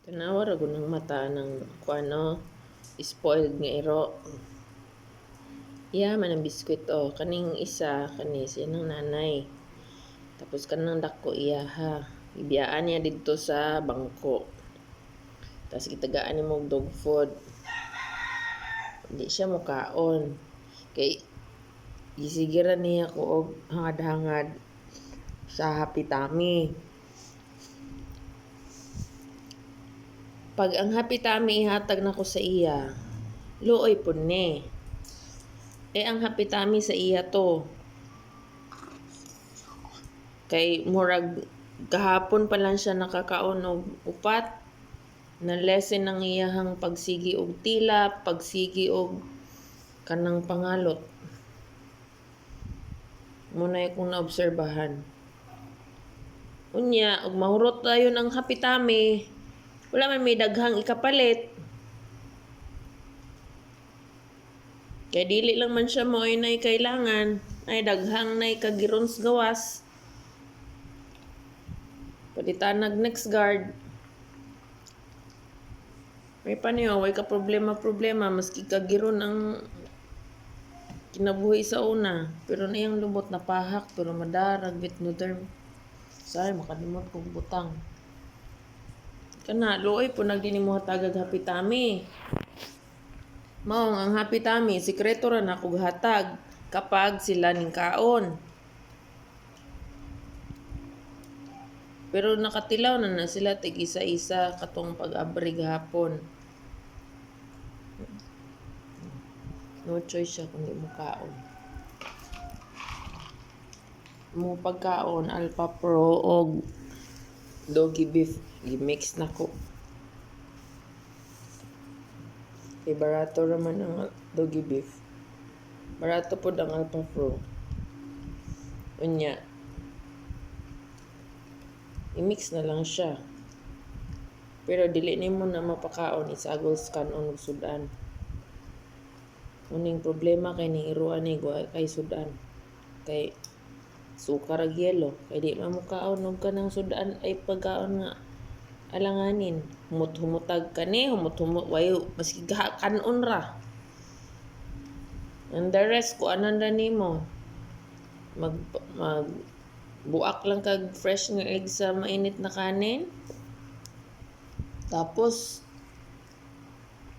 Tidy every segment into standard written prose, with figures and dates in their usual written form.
Tanawa ra gud ng mata ng kuano, spoiled nga iro. Iya man ang biskwit o. Kaning isa, kani siya ng nanay. Tapos kanang dako iya ha. Ibiyaan niya dito sa bangko. Tapos gitagaan ni mo og dog food. Hindi siya mukaon. Kay gisigiran niya ko og hangad-hangad sa Happy Tummy. Pag ang Happy Tummy ihatag na ko sa iya, luoy pud ni. Ang Happy Tummy sa iya to. Kay murag kahapon pa lang siya nakakaon og upat. Na lesson ng iyahang pagsigi og tila, pagsigi og kanang pangalot. Muna akong naobserbahan. Unya, og mahurot tayo ng Happy Tummy. Wala man may daghang ikapalit. Kaya dili lang man siya mo ay nay kailangan. Ay daghang nay kagirons gawas. Palitanag next guard. May paniyo, way ka problema. Maski kagiron ang kinabuhi sa una. Pero na yung lubot na pahak. Pero madarag bit no term. Sorry, makalimot kong butang. Kana, looy po nagdini mo hatagag Happy Tummy. Maong ang Happy Tummy, sikreto ra na kog hatag kapag sila ning kaon. Pero nakatilaw na sila tig isa-isa katong pag-abri gahapon. No choice siya kundi mo kaon. Mo pagkaon Alpha Pro og doggy beef gi-mix na ko. Kay barato raman ang doggy beef. Barato po ang Alpha Pro. Unya, i-mix na lang siya. Pero dili nimo na mapakaon isagol kanon og sudan. Uning problema kay ning iruan ni kay sudan. Kay sukar ag yelo. Kay di mamukaon og kanang sudan ay pagkaon nga alanganin. Humut-humutag ka ni, humut-humut wayo maski kanon ra. And the rest ko anan ra nimo. Mag buak lang kag fresh nga egg sa mainit na kanin. Tapos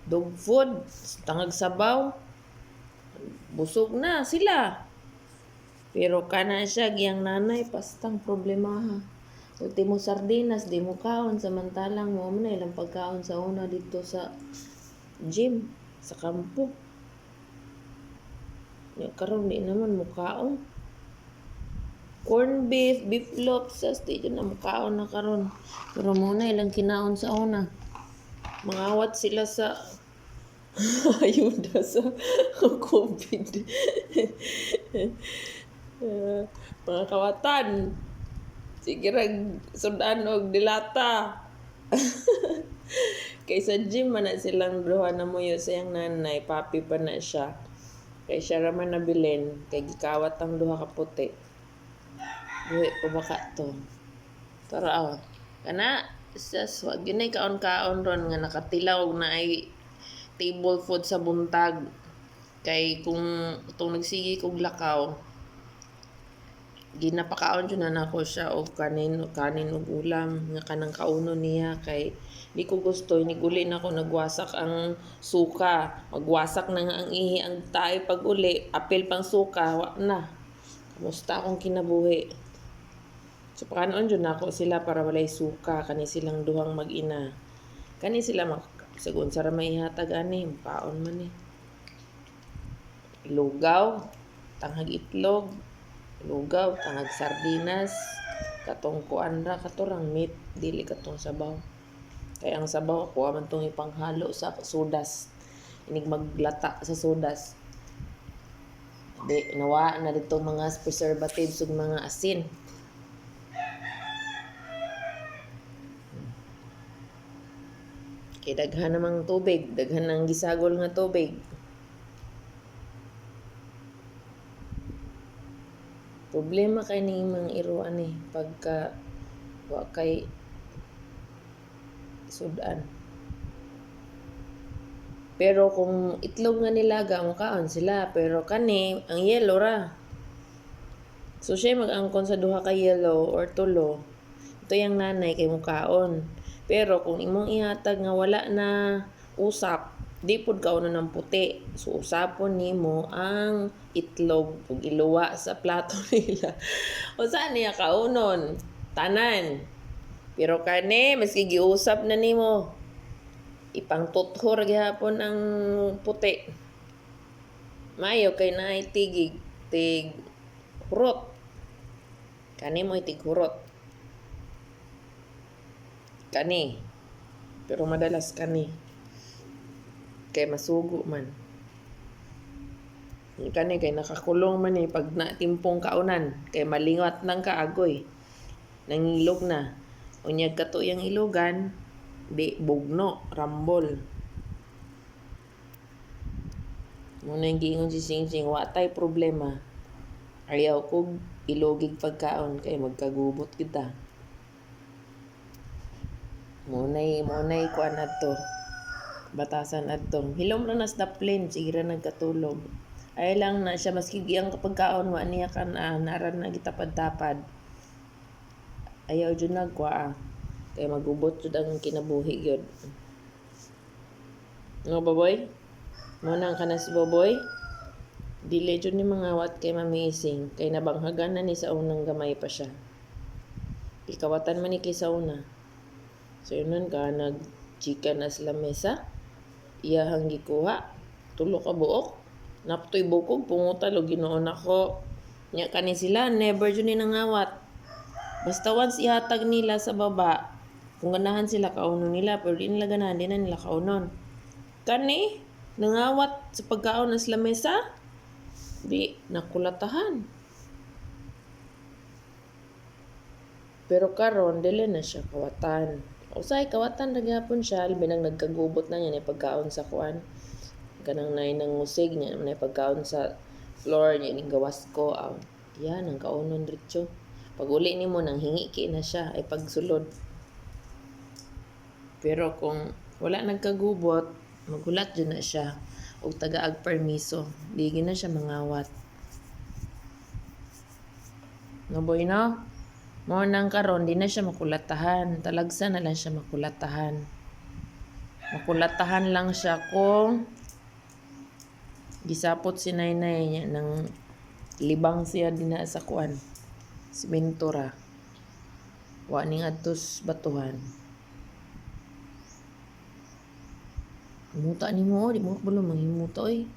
dog food, tangag sabaw. Busog na sila. Pero kana siya giyang nanay pastang problema ha. Ulti mo sardinas, di mo kaon samantalang mo man ilang pagkaon sa una dito sa gym, sa kampo. Karon di naman mo kaon. Corn beef, beef lobsters, di na mo kaon na karon. Pero muna ilang kinaon sa una. Mangawat sila sa ayuda sa COVID. Mga kawatan. Sige rag sudan og dilata. Kaysa gym man na silang duha na muyo sa iyang nanay, papi pa na siya. Kay siya raman nabilin, kay gikawat ang duha ka puti. Buhi pa baka to. Tara kana sas wag yun ay kaon-kaon ron nga nakatilaw na ay table food sa buntag. Kay kung itong nagsigi kog lakaw, ginapakaon dyan na nako siya og kanin og ulam nga kanang kauno niya kay di ko gusto iniguli na ko nagwasak ang suka, magwasak na nga ang ihi ang tae pag uli apil pang suka wa na. Kamusta akong kinabuhi. So pakanon dyan nako sila para walay suka kani silang duhang mag-ina. Kani sila sagun sara may hatag ani paon man ni. Lugaw, tanghag itlog, lugaw, tanghag sardinas, katong kuan ra katurang meat, dili katong sabaw. Kaya ang sabaw ko man tong ipanghalo sa sodas. Inig maglata sa sodas. Di nawa na dito mga preservatives ug mga asin. Kay daghan namang tubig, daghan nang gisagol nga tubig. Problema kay ning mga iruan pagka wa kay sudan. Pero kung itlog nga nilaga ang kaon sila, pero kani ang yellow ra. So siya mag-angkon sa duha ka yellow or tulo. Ito yung nanay kay mukaon. Pero kung imong ihatag nga wala na usap, di pud kauno ng puti. So usapon nimo ang itlog ug iluwa sa plato nila. O saan niya kaunon? Tanan. Pero kani maski giusap na nimo, ipangtuthor gyapon ang puti. Mayo kay naay tig hurot. Kani mo itig hurot. Kani. Pero madalas kani. Kay masugo man. Kani kay nakakulong man pag natimpong kaunan. Kay malingat nang kaagoy. Nangilog na. Unyag kato yung ilogan, di bugno, rambol. Muna yung giingon si Singsing, watay problema. Ayaw ko ilogig pagkaon kay magkagubot kita. Munay kuan adto. Batasan adto. Hilom na nas daplin, sige ra nagkatulog. Ay lang na siya maski giyang pagkaon wa niya kan naran na gitapad-tapad. Ayaw jud nagwa kay magubot jud ang kinabuhi gyud. No baboy? Munang kana si baboy? Dili jud ni mangawat kay mamising kay nabanghagan na ni sa unang gamay pa siya. Ikawatan man ni kay sa una. So yun ka nag-chika na sa lamesa. Iyahang gikuha. Tulo ka buok. Naptoy bukog. Pungutal o ginoon ako. Nya kani sila. Never jud ni nangawat. Basta once ihatag nila sa baba. Kung ganahan sila kaunon nila. Pero di nila ganahan. Di na nila kaunon. Kani. Nangawat sa pagkaon na sa lamesa. Di nakulatahan. Pero karon dili na siya kawatan. Usay kawatan ra gyapon siya binang nagkagubot na niya ni pagkaon sa kuan. Kanang nay nang musig niya nay pagkaon sa floor niya ning gawas ko. Yan ang kaunon diretso. Pag uli nimo nang hingiki na siya ay pagsulod. Pero kung wala nagkagubot, magulat jud na siya og tagaag permiso. Di na siya mangawat. No boy no? Mo nang karon di na siya makulatahan. Talagsa na lang siya makulatahan. Makulatahan lang siya kung gisapot si naynay niya ng libang siya din na sa kuan. Simentura. Wa ning adtos batuhan. Muta ni mo, di mo bulo manghimuta oy.